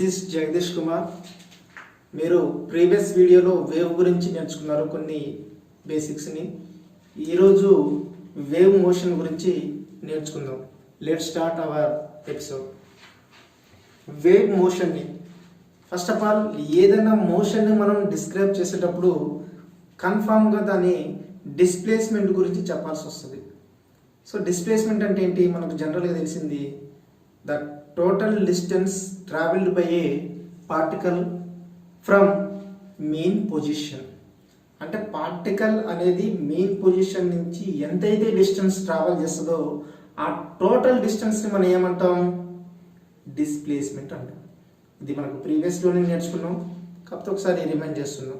Is Jagadish Kumar. మీరు previous వీడియోలో wave గురించి నేర్చుకున్నారు కొన్ని బేసిక్స్ని. ఈరోజు వేవ్ మోషన్ గురించి నేర్చుకుందాం. Let start our episode. Wave మోషన్ని ఫస్ట్ ఆఫ్ ఆల్ ఏదైనా మోషన్ని మనం డిస్క్రైబ్ చేసేటప్పుడు కన్ఫామ్గా దాని డిస్ప్లేస్మెంట్ గురించి చెప్పాల్సి వస్తుంది. సో డిస్ప్లేస్మెంట్ అంటే ఏంటి? మనకు జనరల్గా తెలిసింది the total distance travelled by A particle from main position. అంటే పార్టికల్ అనేది మెయిన్ పొజిషన్ నుంచి ఎంతైతే డిస్టెన్స్ ట్రావెల్ చేస్తుందో ఆ టోటల్ డిస్టెన్స్ని మనం ఏమంటాం? డిస్ప్లేస్మెంట్ అంటాం. ఇది మనకు ప్రీవియస్లోనే నేర్చుకున్నాం, కాకపోతే ఒకసారి రిమైండ్ చేస్తున్నాం.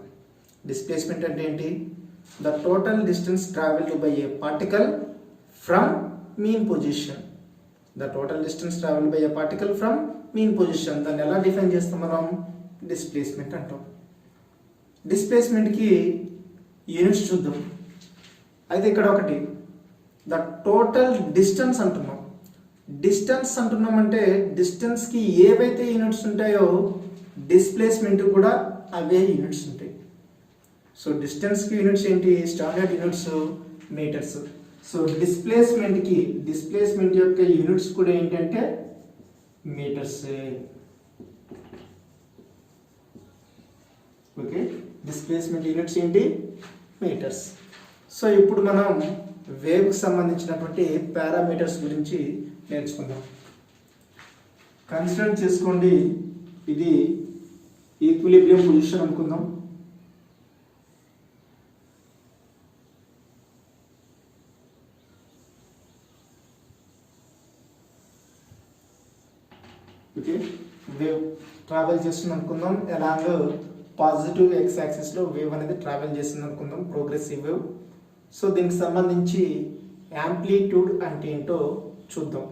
డిస్ప్లేస్మెంట్ అంటే ఏంటి? The total distance travelled by A particle from main position. The total distance travel by a particle from main position. దాన్ని ఎలా డిఫైన్ చేస్తాం మనం? డిస్ప్లేస్మెంట్ అంటాం. డిస్ప్లేస్మెంట్కి యూనిట్స్ చూద్దాం. అయితే ఇక్కడ ఒకటి ద టోటల్ డిస్టెన్స్ అంటున్నాం. డిస్టెన్స్ అంటున్నాం అంటే డిస్టెన్స్కి ఏవైతే యూనిట్స్ ఉంటాయో డిస్ప్లేస్మెంట్ కూడా అవే యూనిట్స్ ఉంటాయి. సో డిస్టెన్స్కి యూనిట్స్ ఏంటి? Standard units meters. So displacement యొక్క యూనిట్స్ కూడా ఏంటంటే మీటర్స్. ఓకే, డిస్ప్లేస్మెంట్ యూనిట్స్ ఏంటి? మీటర్స్. సో ఇప్పుడు మనం వేవ్కి సంబంధించినటువంటి పారామీటర్స్ గురించి నేర్చుకుందాం. కన్సిడర్ చేసుకోండి, ఇది ఈక్విలిబ్రియం పొజిషన్ అనుకుందాం. ఓకే, వేవ్ ట్రావెల్ చేస్తుంది అనుకుందాం. అలాంగ్ పాజిటివ్ ఎక్స్ యాక్సిస్లో వేవ్ అనేది ట్రావెల్ చేస్తుంది అనుకుందాం, ప్రోగ్రెసివ్ వేవ్. సో దీనికి సంబంధించి యాంప్లిట్యూడ్ అంటే ఏంటో చూద్దాం.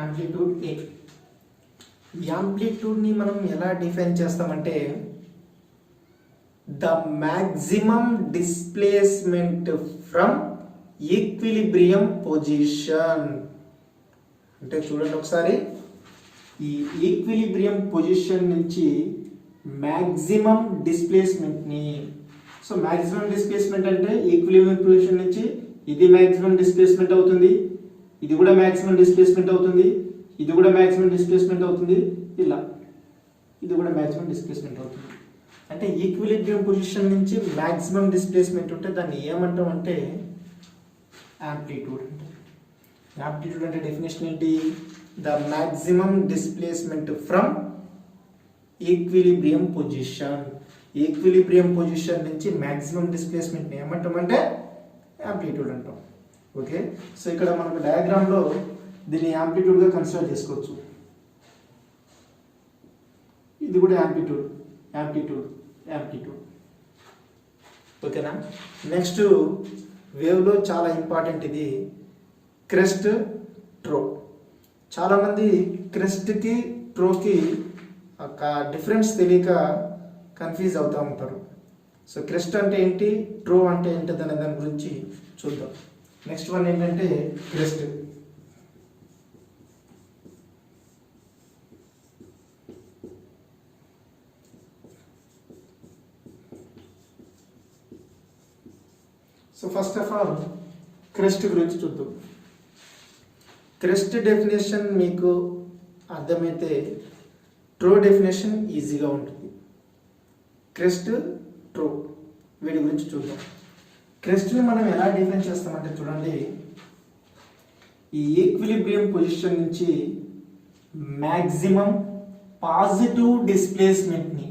యాంప్లిట్యూడ్ ఏ. యాంప్లిట్యూడ్ని మనం ఎలా డిఫైన్ చేస్తామంటే the maximum displacement from equilibrium position. అంటే చూడండి ఒకసారి, ఈ ఈక్విలిబ్రియం పొజిషన్ నుంచి మ్యాక్సిమం డిస్ప్లేస్మెంట్ని. సో మ్యాక్సిమం డిస్ప్లేస్మెంట్ అంటే ఈక్విలిబ్రియం పొజిషన్ నుంచి ఇది మ్యాక్సిమం డిస్ప్లేస్మెంట్ అవుతుంది, ఇది కూడా మ్యాక్సిమం డిస్ప్లేస్మెంట్ అవుతుంది, ఇది కూడా మ్యాక్సిమం డిస్ప్లేస్మెంట్ అవుతుంది, ఇలా ఇది కూడా మ్యాక్సిమం డిస్ప్లేస్మెంట్ అవుతుంది. అంటే ఈక్విలిబ్రియం పొజిషన్ నుంచి మ్యాక్సిమం డిస్ప్లేస్మెంట్ ఉంటే దాన్ని ఏమంటాం అంటే యాంప్లిట్యూడ్ అంటాం. యాంప్లిట్యూడ్ అంటే డెఫినేషన్ ఏంటి? The maximum displacement from equilibrium position. Equilibrium position నుంచి మ్యాక్సిమం డిస్ప్లేస్మెంట్ని ఏమంటాం అంటే యాంప్లిట్యూడ్ అంటాం. ఓకే, సో ఇక్కడ మనకు డయాగ్రామ్లో దీన్ని యాంప్లిట్యూడ్గా కన్సిడర్ చేసుకోవచ్చు. ఇది కూడా యాంప్లిట్యూడ్, యాంప్లిట్యూడ్, యాంప్లిట్యూడ్. ఓకేనా? నెక్స్ట్ వేవ్లో చాలా ఇంపార్టెంట్ ఇది క్రెస్ట్, ట్రో. చాలామంది క్రెస్ట్కి ట్రోకి ఒక డిఫరెన్స్ తెలియక కన్ఫ్యూజ్ అవుతూ ఉంటారు. సో క్రెస్ట్ అంటే ఏంటి, ట్రో అంటే ఏంటిది అనే దాని గురించి చూద్దాం. నెక్స్ట్ వన్ ఏంటంటే crest. So first of all crest గురించి చూద్దాం. క్రెస్ట్ డెఫినేషన్ మీకు అర్థమైతే ట్రో డెఫినేషన్ ఈజీగా ఉంటుంది. క్రెస్ట్, ట్రో వీటి గురించి చూద్దాం. క్రెస్ట్ని మనం ఎలా డిఫైన్ చేస్తామంటే చూడండి, ఈ ఈక్విలిబ్రియం పొజిషన్ నుంచి మ్యాక్సిమం పాజిటివ్ డిస్ప్లేస్మెంట్ని.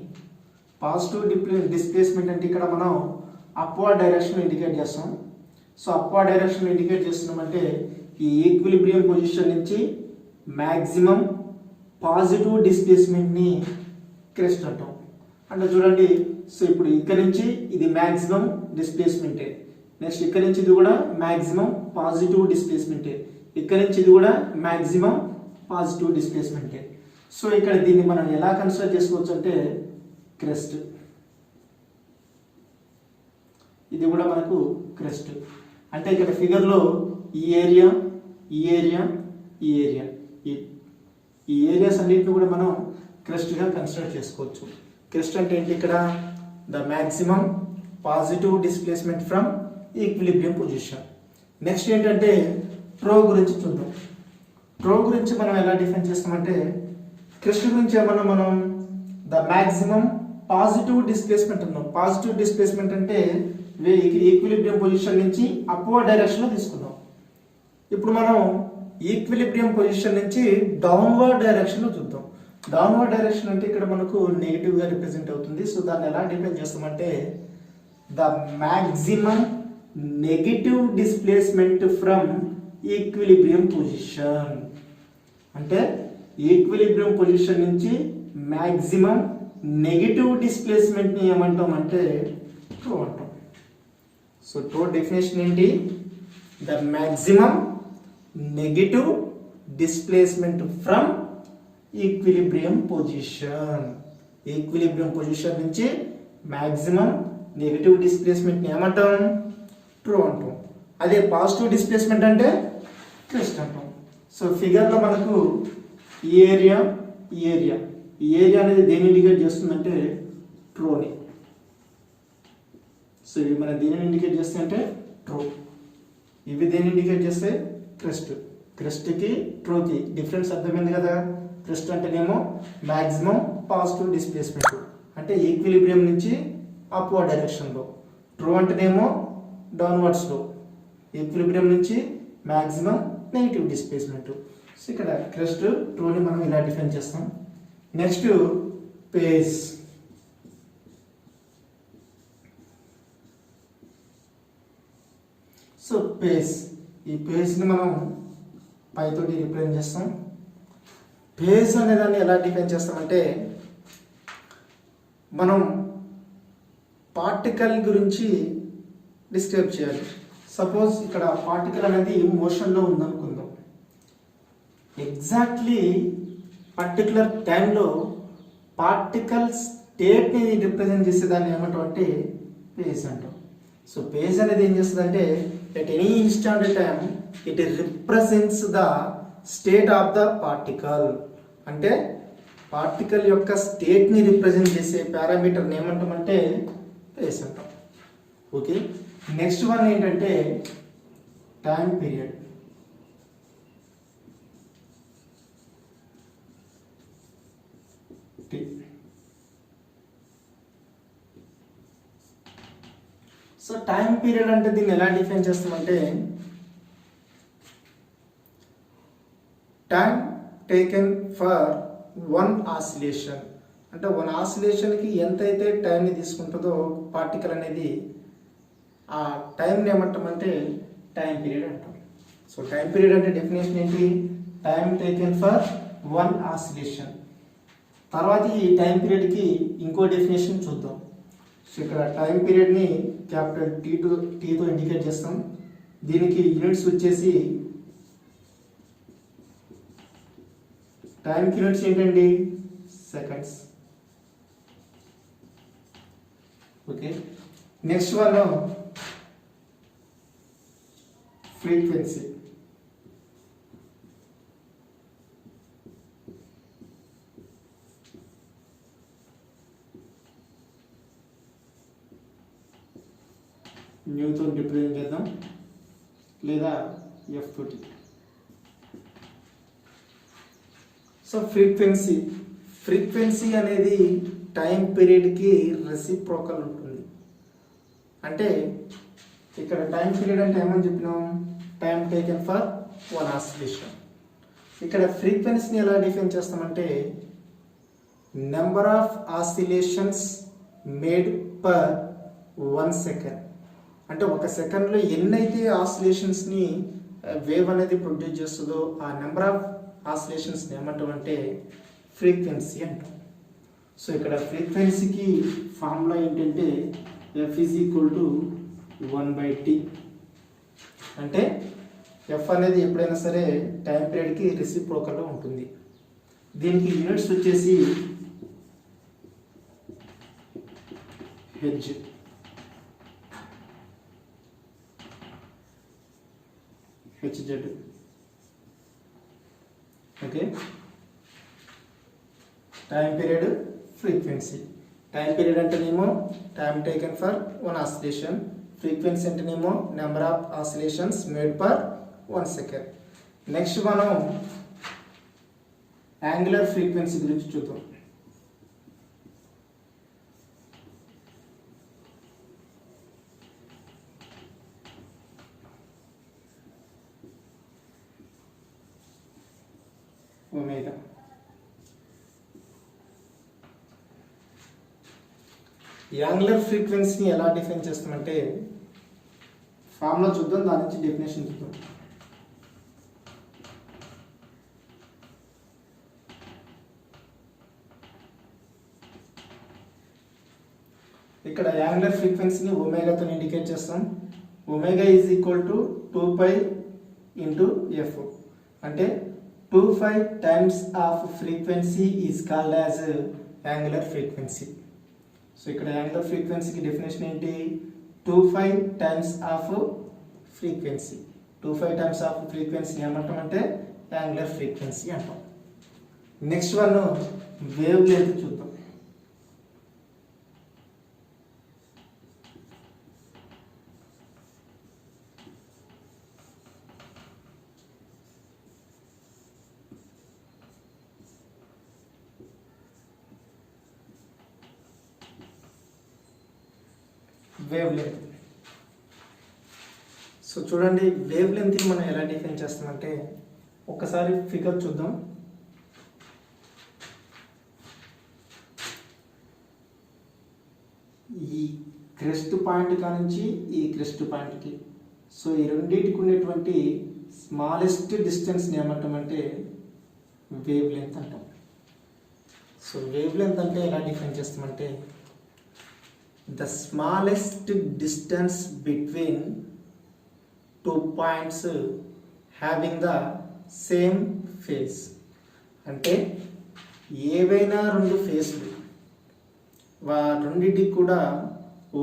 డిస్ప్లేస్మెంట్ అంటే ఇక్కడ మనం అప్వర్డ్ డైరెక్షన్ ఇండికేట్ చేస్తాం. సో అప్వర్డ్ డైరెక్షన్ ఇండికేట్ చేస్తున్నామంటే ఈ ఈక్విలిబ్రియం పొజిషన్ నుంచి మ్యాక్సిమం పాజిటివ్ డిస్ప్లేస్మెంట్ని క్రెస్ట్ అంటాం. అంటే చూడండి, సో ఇప్పుడు ఇక్కడ నుంచి ఇది మ్యాక్సిమం డిస్ప్లేస్మెంటే, నెక్స్ట్ ఇక్కడ నుంచి ఇది కూడా మ్యాక్సిమం పాజిటివ్ డిస్ప్లేస్మెంటే, ఇక్కడ నుంచి ఇది కూడా మ్యాక్సిమం పాజిటివ్ డిస్ప్లేస్మెంటే. సో ఇక్కడ దీన్ని మనం ఎలా కన్సిడర్ చేసుకోవచ్చు అంటే క్రెస్ట్, ఇది కూడా మనకు క్రెస్ట్. అంటే ఇక్కడ ఫిగర్లో ఈ ఏరియా, ఈ ఏరియా, ఈ ఏరియా, ఈ ఏరియాస్ అన్నిటిని కూడా మనం క్రెస్ట్గా కన్సిడర్ చేసుకోవచ్చు. క్రెస్ట్ అంటే ఏంటి? ఇక్కడ the maximum positive displacement from equilibrium position. Next ఏంటంటే ట్రో గురించి చూద్దాం. ట్రో గురించి మనం ఎలా డిఫైన్ చేస్తామంటే క్రెస్ట్ గురించి ఏమన్నా మనం ద మ్యాక్సిమం పాజిటివ్ డిస్ప్లేస్మెంట్ అన్నాం. పాజిటివ్ డిస్ప్లేస్మెంట్ అంటే ఈక్విలిబ్రియం పొజిషన్ నుంచి అప్వర్డ్ డైరెక్షన్లో తీసుకున్నాం. ఇప్పుడు మనం ఈక్విలిబ్రియం పొజిషన్ నుంచి డౌన్వర్డ్ డైరెక్షన్లో చూద్దాం. డౌన్వర్డ్ డైరెక్షన్ అంటే ఇక్కడ మనకు నెగిటివ్గా రిప్రజెంట్ అవుతుంది. సో దాన్ని ఎలా డిఫైన్ చేస్తామంటే the maximum negative displacement from equilibrium position. అంటే ఈక్విలిబ్రియం పొజిషన్ నుంచి మ్యాక్సిమం నెగిటివ్ డిస్ప్లేస్మెంట్ని ఏమంటాం అంటే ట్రో అంటాం. సో ట్రో డెఫినేషన్ ఏంటి? The maximum negative displacement from equilibrium position. Equilibrium position నుంచి మ్యాక్సిమం నెగిటివ్ డిస్ప్లేస్మెంట్ని ఏమంటాం? ట్రో అంటాం. అదే పాజిటివ్ డిస్ప్లేస్మెంట్ అంటే క్రెస్ట్ అంటాం. సో ఫిగర్లో మనకు ఈ ఏరియా, ఈ ఏరియా, ఈ ఏరియా అనేది దేని ఇండికేట్ చేస్తుందంటే ట్రోని. సో ఇవి మన దేనిని ఇండికేట్ చేస్తాయంటే ట్రో. ఇవి దేని ఇండికేట్ చేస్తే క్రెస్ట్. క్రెస్ట్కి ట్రోకి డిఫరెన్స్ అర్థమైంది కదా. క్రెస్ట్ అంటేనేమో మ్యాక్సిమం పాజిటివ్ డిస్ప్లేస్మెంట్ అంటే ఈక్విలిబ్రియం నుంచి అప్వర్డ్ డైరెక్షన్లో. ట్రో అంటేనేమో డౌన్వర్డ్స్లో, ఈక్విలిబ్రియం నుంచి మ్యాక్సిమం నెగిటివ్ డిస్ప్లేస్మెంట్. సో ఇక్కడ క్రెస్ట్ ట్రోని మనం ఇలా డిఫైన్ చేస్తాం. Next face. సో పేస్, ఈ పేస్ని మనం పైతోటి రిప్రజెంట్ చేస్తాం. పేస్ అనే దాన్ని ఎలా డిఫైన్ చేస్తామంటే మనం పార్టికల్ గురించి డిస్క్రైబ్ చేయాలి. సపోజ్ ఇక్కడ పార్టికల్ అనేది మోషన్లో ఉందనుకుందాం. ఎగ్జాక్ట్లీ పర్టికులర్ టైంలో పార్టికల్ స్టేట్ని రిప్రజెంట్ చేసేదాన్ని ఏమంటాం అంటే పేస్ అంటాం. సో పేస్ అనేది ఏం చేస్తుందంటే at any instant time it represents the state of the particle. అంటే పార్టికల్ యొక్క స్టేట్ని రిప్రజెంట్ చేసే పారామీటర్ని ఏమంటామంటే పేస్ అంటాం. ఓకే, నెక్స్ట్ వన్ ఏంటంటే time period. So time period అంటే దీన్ని ఎలా డిఫైన్ చేస్తామంటే time taken for one oscillation. అంటే వన్ ఆసిలేషన్కి ఎంతైతే టైంని తీసుకుంటుందో పార్టికల్ అనేది ఆ టైంని ఏమంటామంటే టైం పీరియడ్ అంటాం. సో టైం పీరియడ్ అంటే డెఫినేషన్ ఏంటి? Time taken for one oscillation. తర్వాత ఈ టైం పీరియడ్కి ఇంకో డెఫినేషన్ చూద్దాం. సో ఇక్కడ టైం పీరియడ్ని క్యాపిటల్ టీతో ఇండికేట్ చేస్తాం. దీనికి యూనిట్స్ వచ్చేసి టైంకి యూనిట్స్ ఏంటండి? Seconds. Okay, next one frequency. న్యూతో రిప్రజెంట్ చేద్దాం లేదా ఎఫ్ తోటి. సో ఫ్రీక్వెన్సీ అనేది టైం పీరియడ్కి రెసిప్రోకల్ ఉంటుంది. అంటే ఇక్కడ టైం పీరియడ్ అంటే ఏమని చెప్పినాం? Time taken for one oscillation. ఇక్కడ ఫ్రీక్వెన్సీని ఎలా డిఫైన్ చేస్తామంటే number of oscillations made per 1 second. అంటే ఒక సెకండ్లో ఎన్నైతే ఆసిలేషన్స్ని వేవ్ అనేది ప్రొడ్యూస్ చేస్తుందో ఆ నెంబర్ ఆఫ్ ఆసిలేషన్స్ని ఏమంటామంటే ఫ్రీక్వెన్సీ అంటాం. సో ఇక్కడ ఫ్రీక్వెన్సీకి ఫార్ములా ఏంటంటే F is equal to 1/t. అంటే ఎఫ్ అనేది ఎప్పుడైనా సరే టైం పీరియడ్కి రెసిప్రోకల్లో ఉంటుంది. దీనికి యూనిట్స్ వచ్చేసి hertz. HZ. Okay. Time period, frequency. Time period అంటేనేమో time taken for one oscillation, frequency అంటేనేమో number of oscillations made per 1 second. Next మనం యాంగులర్ ఫ్రీక్వెన్సీ గురించి చూద్దాం. ఒమేగా. యాంగులర్ ఫ్రీక్వెన్సీని ఎలా డిఫైన్ చేస్తామంటే ఫార్ములా చూద్దాం, దాని నుంచి డెఫినేషన్ చూద్దాం. ఇక్కడ యాంగులర్ ఫ్రీక్వెన్సీని ఒమేగాతో ఇండికేట్ చేస్తాం. Omega is equal to 2π into F. అంటే 2π times of frequency is called as angular frequency. So ఇక్కడ యాంగులర్ ఫ్రీక్వెన్సీకి డెఫినేషన్ ఏంటి? 2π times of frequency. 2π times of frequency ఏమంటాం అంటే యాంగులర్ ఫ్రీక్వెన్సీ అంటాం. నెక్స్ట్ వన్ వేవ్ లెంత్ చూద్దాం. Wavelength. సో చూడండి, వేవ్ లెంత్ని మనం ఎలా డిఫైన్ చేస్తామంటే ఒకసారి ఫిగర్ చూద్దాం. ఈ క్రెస్ట్ పాయింట్ కానించి ఈ క్రెస్ట్ పాయింట్కి, సో ఈ రెండింటికి ఉండేటువంటి స్మాలెస్ట్ డిస్టెన్స్ని ఏమంటామంటే వేవ్ లెంత్ అంటాం. సో వేవ్ లెంత్ అంటే ఎలా డిఫైన్ చేస్తామంటే the smallest distance between 2 points having the same phase. అంటే ఏవైనా రెండు ఫేస్లు రెండింటికి కూడా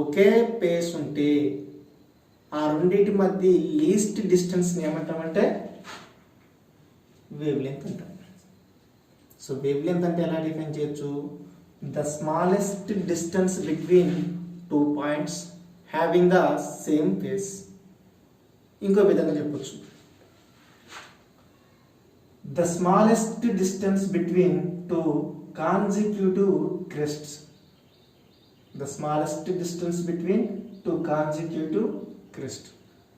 ఒకే ఫేస్ ఉంటే ఆ రెండింటి మధ్య లీస్ట్ డిస్టెన్స్ని ఏమంటామంటే వేవ్ లెంత్ అంటాం. సో వేవ్ లెంత్ అంటే ఎలా డిఫైన్ చేయొచ్చు? The smallest distance between 2 points having the same phase. ఇంకో విధంగా చెప్పొచ్చు, the smallest distance between 2 consecutive crests. The smallest distance between 2 consecutive crests.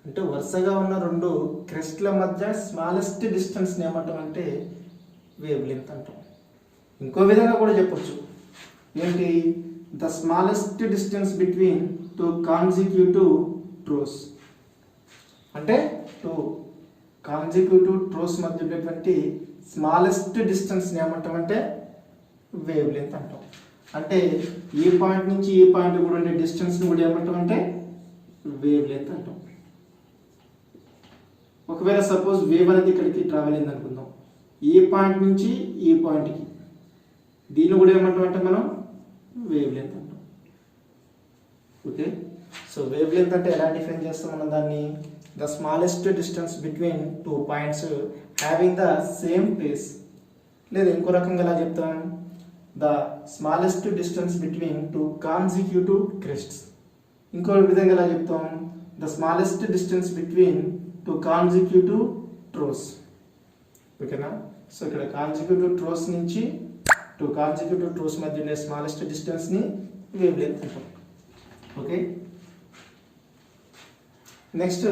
అంటే వరుసగా ఉన్న రెండు క్రెస్ట్ల మధ్య స్మాలెస్ట్ డిస్టెన్స్ ఏమంటామంటే వేవ్ లెంత్ అంటాం. ఇంకో విధంగా కూడా చెప్పొచ్చు, ఏంటి? The smallest distance between 2 consecutive troughs. అంటే 2 కాన్సిక్యూటివ్ ట్రోస్ మధ్య ఉండేటువంటి స్మాలెస్ట్ డిస్టెన్స్ని ఏమంటామంటే వేవ్ లెంత్ అంటాం. అంటే ఈ పాయింట్ నుంచి ఈ పాయింట్ కూడా ఉండే డిస్టెన్స్ని కూడా ఏమంటామంటే వేవ్ లెంత్ అంటాం. ఒకవేళ సపోజ్ వేవ్ అనేది ఇక్కడికి ట్రావెల్ అయింది అనుకుందాం, ఈ పాయింట్ నుంచి ఈ పాయింట్కి, దీన్ని కూడా ఏమంటాం అంటే మనం వేవ్ లెంత్ అంటాం. ఓకే. సో వేవ్ లెంత్ అంటే ఎలా డిఫైన్ చేస్తాం మనం దాన్ని? The smallest distance between 2 points having the same phase. లేదా ఇంకో రకంగా ఎలా చెప్తాం? The smallest distance between 2 consecutive crests. ఇంకో విధంగా ఎలా చెప్తాం? The smallest distance between 2 consecutive troughs. ఓకేనా? సో ఇక్కడ కాన్సిక్యూటివ్ ట్రోస్ నుంచి 2 కాన్సిక్యూటివ్ ట్రోస్ మధ్య ఉండే స్మాలెస్ట్ డిస్టెన్స్ని వేవ్ లెంత్ అంటాం. ఓకే. నెక్స్ట్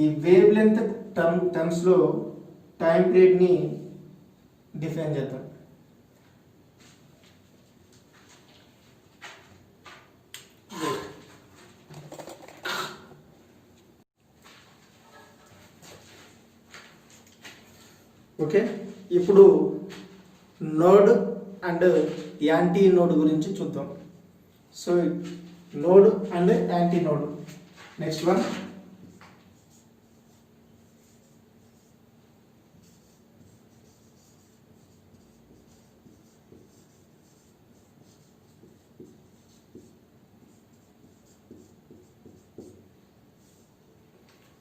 ఈ వేవ్ లెంత్ టర్మ్స్లో టైం పీరియడ్ని డిఫైన్ చేద్దాం. ఓకే. ఇప్పుడు నోడ్ అండ్ యాంటీ నోడ్ గురించి చూద్దాం. So node and anti node. Next one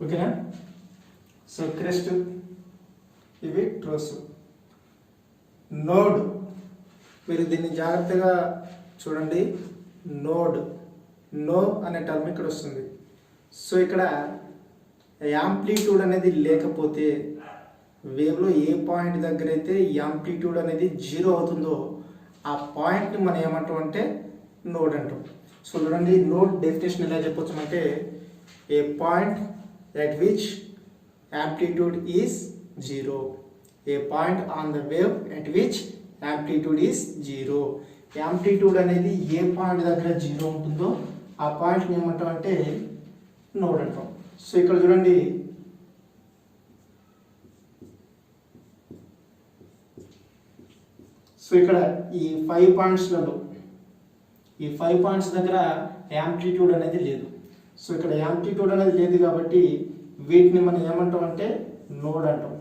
ఓకేనా. సో క్రెస్ట్, ఇవి ట్రోస్. నోడ్, మీరు దీన్ని జాగ్రత్తగా చూడండి. నోడ్, నో అనే టర్మ్ ఇక్కడ వస్తుంది. సో ఇక్కడ యాంప్లిట్యూడ్ అనేది లేకపోతే వేవ్లో ఏ పాయింట్ దగ్గర అయితే యాంప్లిట్యూడ్ అనేది 0 అవుతుందో ఆ పాయింట్ని మనం ఏమంటాం అంటే నోడ్ అంటాం. సో చూడండి, నోడ్ డెఫినేషన్ ఎలా చెప్పొచ్చు అంటే ఏ point at which amplitude is 0. A point on the wave at which amplitude is 0. Amplitude అనేది ఏ పాయింట్ దగ్గర 0 ఉంటుందో ఆ పాయింట్ని ఏమంటాం అంటే నోడ్ అంటాం. సో ఇక్కడ చూడండి, సో ఇక్కడ ఈ 5 పాయింట్స్లలో ఈ 5 పాయింట్స్ దగ్గర యాంప్లిట్యూడ్ అనేది లేదు. సో ఇక్కడ యాంప్లిట్యూడ్ అనేది లేదు కాబట్టి వీటిని మనం ఏమంటాం అంటే నోడ్ అంటాం.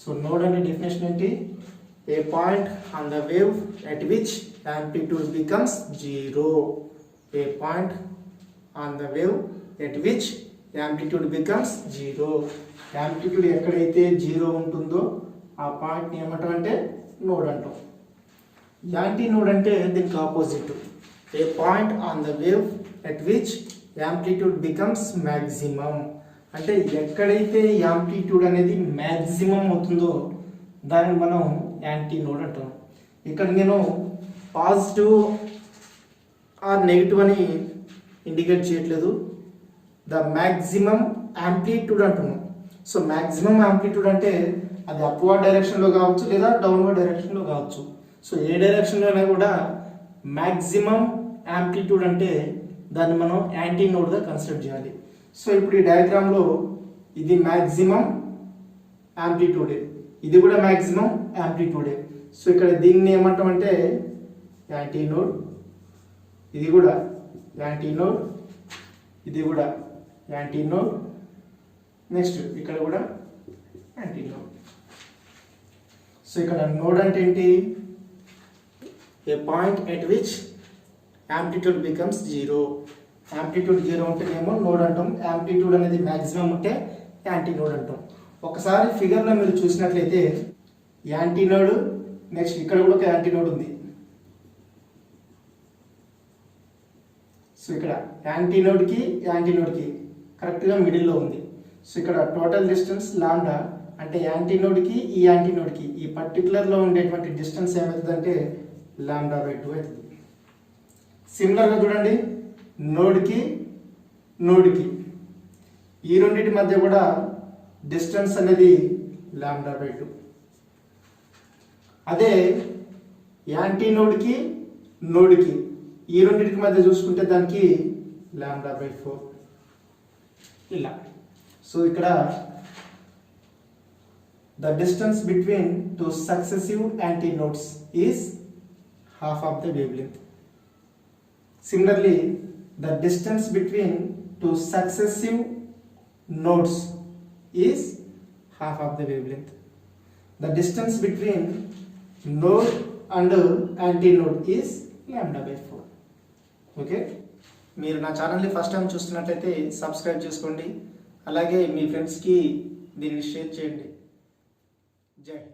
సో నోడ్ అనే డెఫినేషన్ ఏంటి? A point on the wave at which amplitude becomes 0. A point on the wave at which amplitude becomes 0. Amplitude ఎక్కడైతే 0 ఉంటుందో ఆ పాయింట్ని ఏమంటాం అంటే నోడ్ అంటాం. యాంటీ నోడ్ అంటే దీనికి opposite. A point on the wave at which amplitude becomes maximum. అంటే ఎక్కడైతే యాంప్లిట్యూడ్ అనేది మ్యాక్సిమం అవుతుందో దాన్ని మనం యాంటీ నోడ్ అంటాం. ఇక్కడ నేను పాజిటివ్ ఆర్ నెగిటివ్ అని ఇండికేట్ చేయట్లేదు, ద మ్యాక్సిమం యాంప్లిట్యూడ్ అంటున్నాం. సో మ్యాక్సిమం యాంప్లిట్యూడ్ అంటే అది అప్వర్డ్ డైరెక్షన్లో కావచ్చు లేదా డౌన్వర్డ్ డైరెక్షన్లో కావచ్చు. సో ఏ డైరెక్షన్లో అయినా కూడా మ్యాక్సిమం యాంప్లిట్యూడ్ అంటే దాన్ని మనం యాంటీ నోడ్గా కన్సిడర్ చేయాలి. సో ఇప్పుడు ఈ డయాగ్రామ్లో ఇది మ్యాక్సిమం యాంప్లిట్యూడే, ఇది కూడా మ్యాక్సిమం యాంప్లిట్యూడే. సో ఇక్కడ దీన్ని ఏమంటామంటే యాంటీ నోడ్, ఇది కూడా యాంటీ నోడ్, ఇది కూడా యాంటీ నోడ్, నెక్స్ట్ ఇక్కడ కూడా యాంటీ నోడ్. సో ఇక్కడ నోడ్ అంటే ఏంటి? A point at which amplitude becomes 0. Amplitude 0 ఉంటేనేమో నోడ్ అంటాం, యాంప్లిట్యూడ్ అనేది మ్యాక్సిమం ఉంటే యాంటీ నోడ్ అంటాం. ఒకసారి ఫిగర్లో మీరు చూసినట్లయితే యాంటీ నోడ్, నెక్స్ట్ ఇక్కడ కూడా ఒక యాంటీ నోడ్ ఉంది. సో ఇక్కడ యాంటీ నోడ్కి కరెక్ట్గా మిడిల్లో ఉంది. సో ఇక్కడ టోటల్ డిస్టెన్స్ లాండా, అంటే యాంటీ నోడ్కి ఈ యాంటీ నోడ్కి ఈ పర్టికులర్లో ఉండేటువంటి డిస్టెన్స్ ఏమవుతుందంటే λ/2 అవుతుంది. సిమిలర్గా చూడండి, నోడ్కి ఈ రెండింటి మధ్య కూడా డిస్టెన్స్ అనేది λ/2. అదే యాంటీ నోడ్కి ఈ రెండింటికి మధ్య చూసుకుంటే దానికి λ/4 ఇలా. సో ఇక్కడ the distance between two successive antinodes is half of the wavelength. Similarly, the distance between two successive nodes is half of the wavelength. The distance between node and antinode is λ/4. Okay, మీరు నా ఛానల్ని first time చూస్తున్నట్లయితే subscribe చేసుకోండి, అలాగే మీ ఫ్రెండ్స్కి దీన్ని share చేయండి. జై హింద్.